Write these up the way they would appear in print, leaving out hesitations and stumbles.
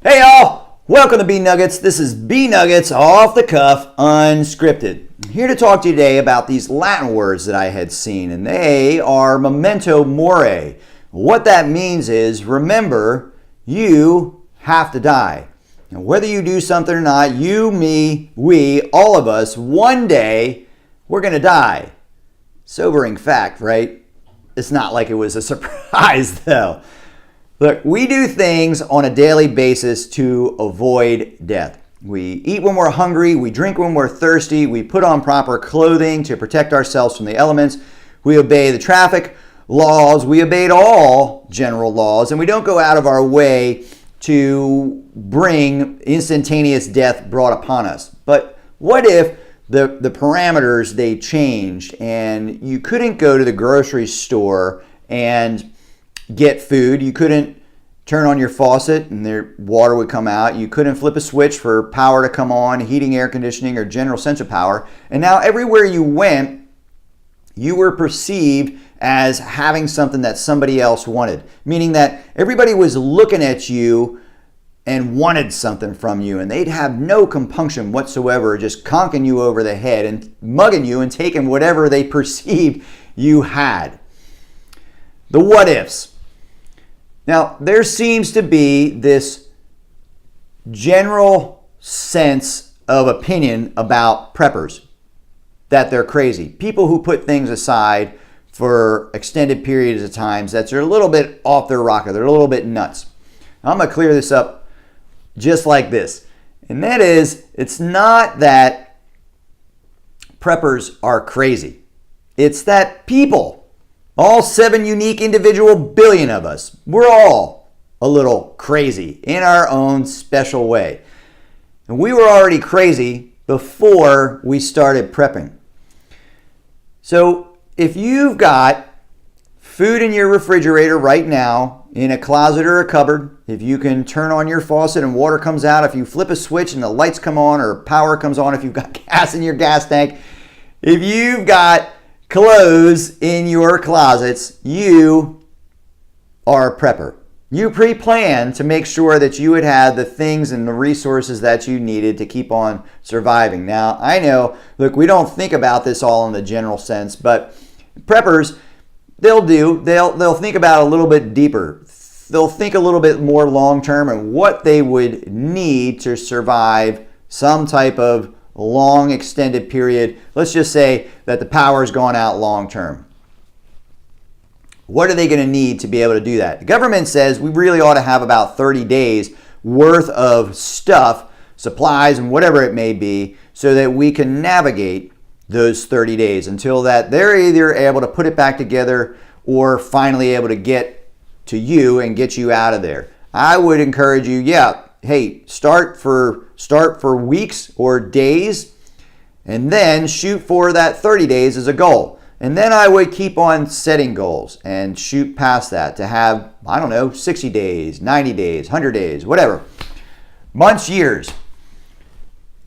Hey y'all, welcome to B Nuggets. This is B Nuggets off the cuff, unscripted. I'm here to talk to you today about these Latin words that I had seen, and they are Memento Mori. What that means is, remember, you have to die. And whether you do something or not, you, me, we, all of us, one day, we're going to die. Sobering fact, right? It's not like it was a surprise, though. Look, we do things on a daily basis to avoid death. We eat when we're hungry, we drink when we're thirsty, we put on proper clothing to protect ourselves from the elements, we obey the traffic laws, we obey all general laws, and we don't go out of our way to bring instantaneous death brought upon us. But what if the parameters, they changed and you couldn't go to the grocery store and get food? You couldn't turn on your faucet and their water would come out. You couldn't flip a switch for power to come on, heating, air conditioning, or general sense of power. And now everywhere you went, you were perceived as having something that somebody else wanted, meaning that everybody was looking at you and wanted something from you, and they'd have no compunction whatsoever, just conking you over the head and mugging you and taking whatever they perceived you had. The what ifs. Now, there seems to be this general sense of opinion about preppers, that they're crazy. People who put things aside for extended periods of times that are a little bit off their rocker, they're a little bit nuts. Now, I'm going to clear this up just like this. And that is, it's not that preppers are crazy. It's that people, all 7 unique individual billion of us, we're all a little crazy in our own special way. And we were already crazy before we started prepping. So if you've got food in your refrigerator right now, in a closet or a cupboard, if you can turn on your faucet and water comes out, if you flip a switch and the lights come on or power comes on, if you've got gas in your gas tank, if you've got clothes in your closets, you are a prepper. You pre-planned to make sure that you would have the things and the resources that you needed to keep on surviving. Now, I know, look, we don't think about this all in the general sense, but preppers, they'll think about it a little bit deeper. They'll think a little bit more long-term and what they would need to survive some type of long extended period. Let's just say that the power's gone out long-term. What are they going to need to be able to do that? The government says we really ought to have about 30 days worth of stuff, supplies and whatever it may be, so that we can navigate those 30 days until that they're either able to put it back together or finally able to get to you and get you out of there. I would encourage you, hey, start for weeks or days and then shoot for that 30 days as a goal. And then I would keep on setting goals and shoot past that to have, 60 days, 90 days, 100 days, whatever. Months, years.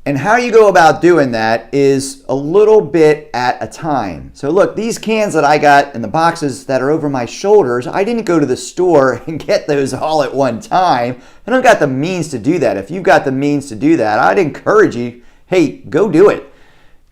And how you go about doing that is a little bit at a time. So look, these cans that I got in the boxes that are over my shoulders, I didn't go to the store and get those all at one time. I don't got the means to do that. If you've got the means to do that, I'd encourage you, hey, go do it.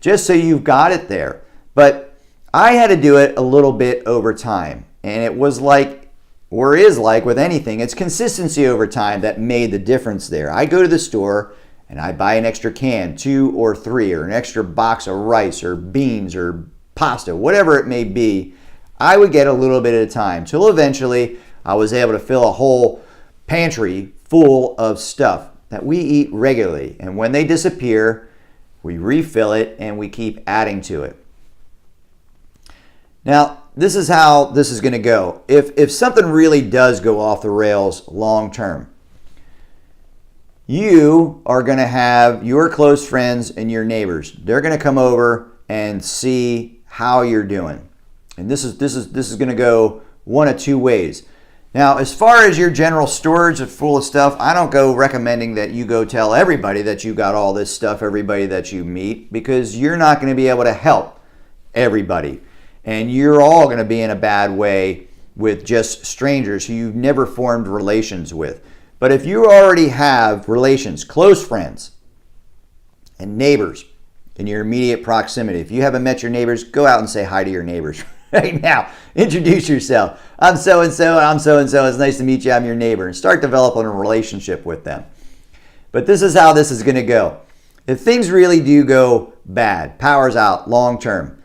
Just so you've got it there. But I had to do it a little bit over time. And it was like, or is like with anything, it's consistency over time that made the difference there. I go to the store and I buy an extra can, 2 or 3, or an extra box of rice or beans or pasta, whatever it may be. I would get a little bit at a time till eventually I was able to fill a whole pantry full of stuff that we eat regularly. And when they disappear, we refill it and we keep adding to it. Now, this is how this is going to go. If something really does go off the rails long term, you are going to have your close friends and your neighbors. They're going to come over and see how you're doing. And this is going to go one of two ways. Now, as far as your general storage is full of stuff, I don't go recommending that you go tell everybody that you got all this stuff, everybody that you meet, because you're not going to be able to help everybody. And you're all going to be in a bad way with just strangers who you've never formed relations with. But if you already have relations, close friends, and neighbors in your immediate proximity, if you haven't met your neighbors, go out and say hi to your neighbors right now. Introduce yourself. I'm so-and-so, and I'm so-and-so. It's nice to meet you. I'm your neighbor. And start developing a relationship with them. But this is how this is going to go. If things really do go bad, power's out, long term,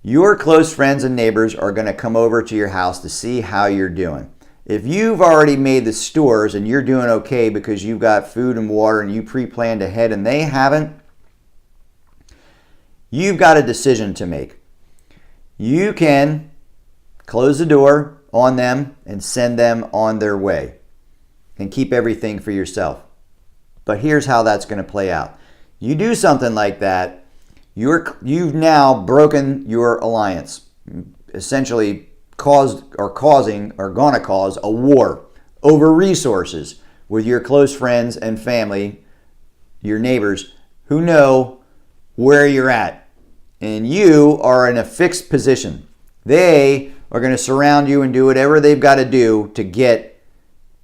your close friends and neighbors are going to come over to your house to see how you're doing. If you've already made the stores and you're doing okay because you've got food and water and you pre-planned ahead and they haven't, you've got a decision to make. You can close the door on them and send them on their way and keep everything for yourself. But here's how that's going to play out. You do something like that, you've now broken your alliance, essentially gonna cause a war over resources with your close friends and family, your neighbors, who know where you're at. And you are in a fixed position. They are going to surround you and do whatever they've got to do to get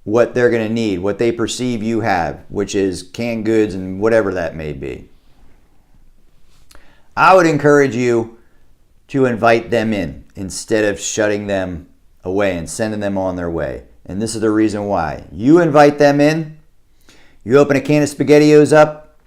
what they're going to need, what they perceive you have, which is canned goods and whatever that may be. I would encourage you to invite them in instead of shutting them away and sending them on their way. And this is the reason why. You invite them in, you open a can of SpaghettiOs up,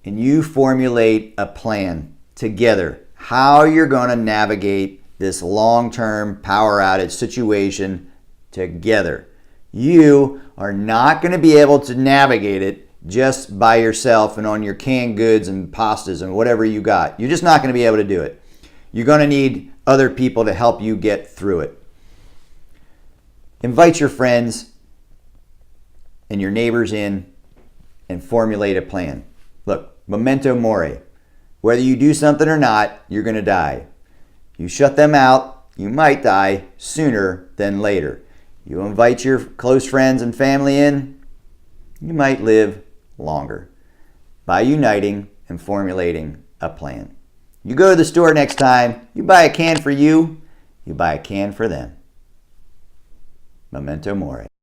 and you formulate a plan together how you're going to navigate this long-term power outage situation together. You are not going to be able to navigate it just by yourself and on your canned goods and pastas and whatever you got. You're just not going to be able to do it. You're going to need other people to help you get through it. Invite your friends and your neighbors in and formulate a plan. Look, Memento Mori. Whether you do something or not, you're going to die. You shut them out, you might die sooner than later. You invite your close friends and family in, you might live longer by uniting and formulating a plan. You go to the store next time, you buy a can for you buy a can for them. Memento Mori.